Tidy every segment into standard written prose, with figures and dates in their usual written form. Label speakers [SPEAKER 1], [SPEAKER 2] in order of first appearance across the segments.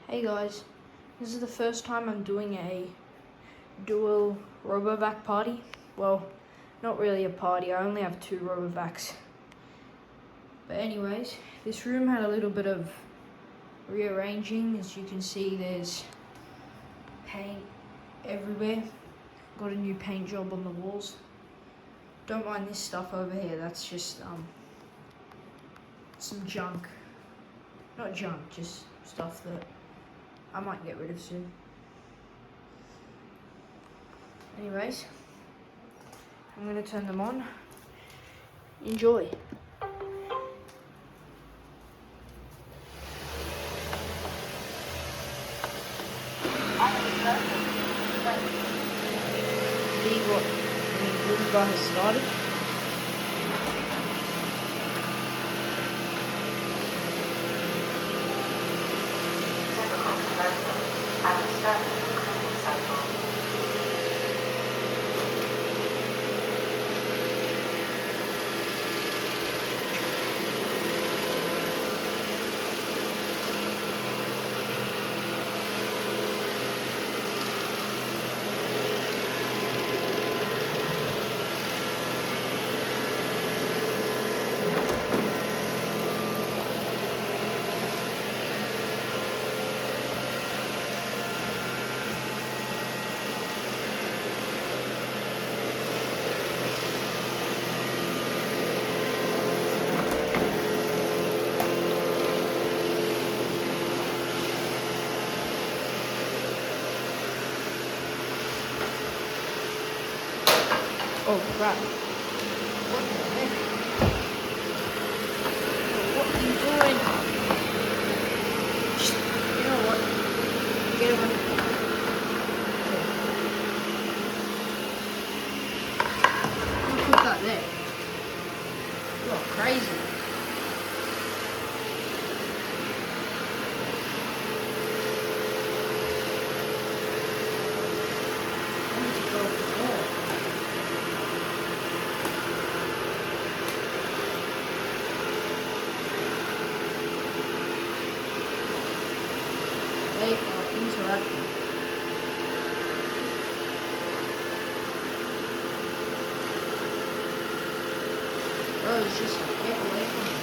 [SPEAKER 1] Hey guys, this is the first time I'm doing a dual Robovac party. Well, not really a party, I only have 2 Robovacs. But anyways, this room had a little bit of rearranging. As you can see, there's paint everywhere. Got a new paint job on the walls. Don't mind this stuff over here, that's just some junk. Not junk, just stuff that I might get rid of soon. Anyways, I'm gonna turn them on. Enjoy. Deebot, Roomba has started. Oh crap. What the heck? What are you doing? You know what? Get away. Who put that there? You're crazy. I need to go for more. They are interacting. Bro, it's just get away from me.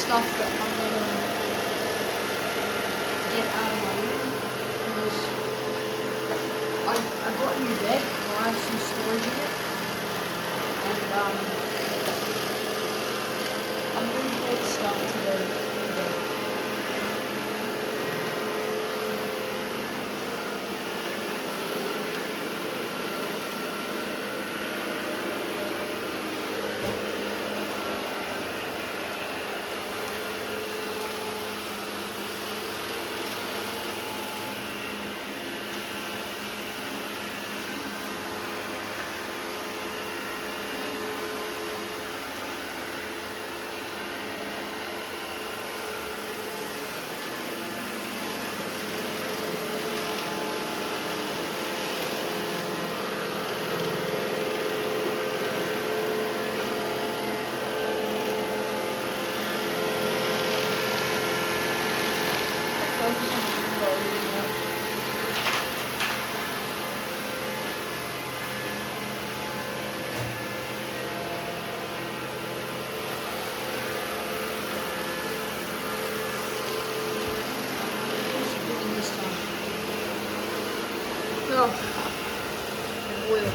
[SPEAKER 1] Stuff that I'm gonna get out of my room because I got a new bed and I have some storage in it, and I'm gonna take stuff to the bed. and oil.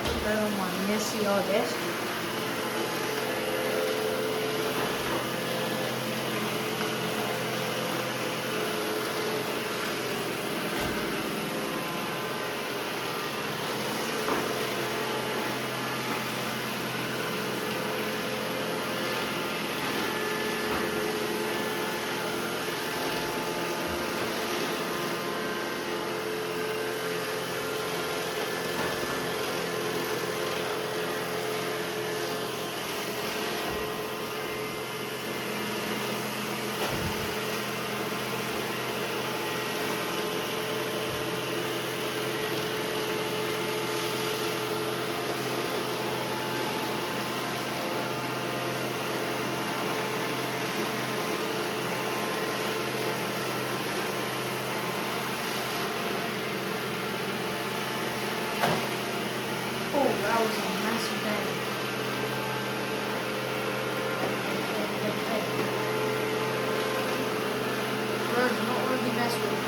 [SPEAKER 1] Put that on my messy desk. That was a massive bang. Birds do not want to be messed with.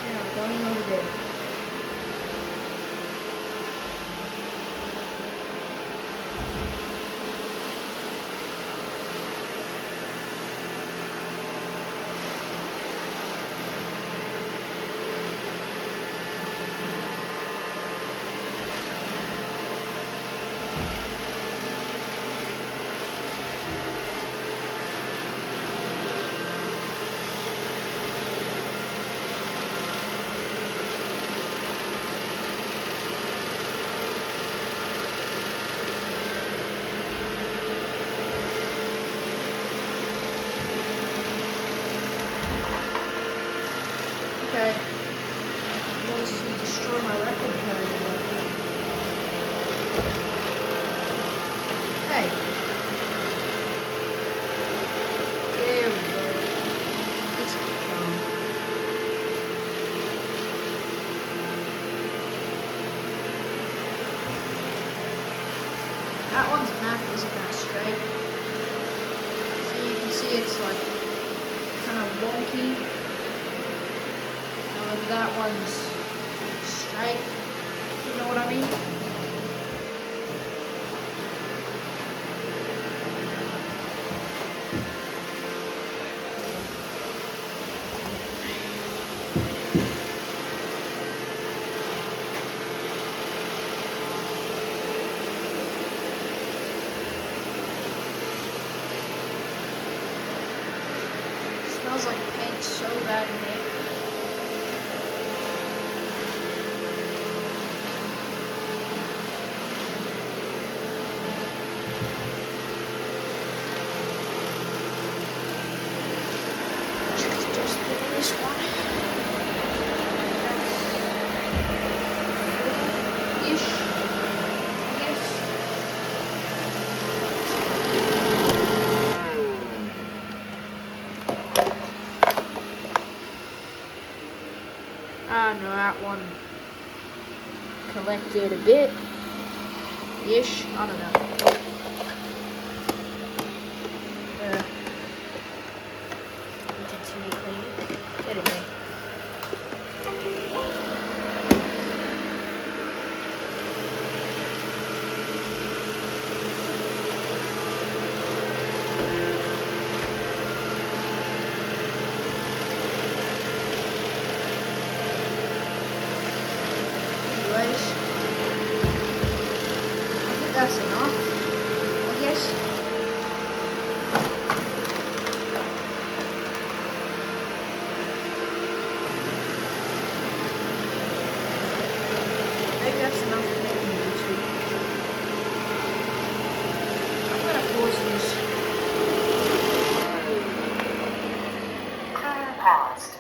[SPEAKER 1] Yeah, going over there. Okay. Wants to destroy my record player. Hey. There we go. This is fun. That one's map isn't that straight. So you can see it's like kind of wonky. That one's straight, you know what I mean? It smells like paint so bad in here. I know that one collected a bit-ish, I don't know. Continue cleaning. Get it there. That's enough, I guess. Maybe that's enough to make me YouTube. I'm gonna pause this. Paused.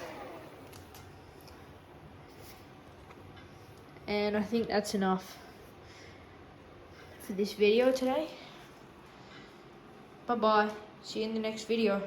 [SPEAKER 1] And I think that's enough for this video today. Bye bye. See you in the next video.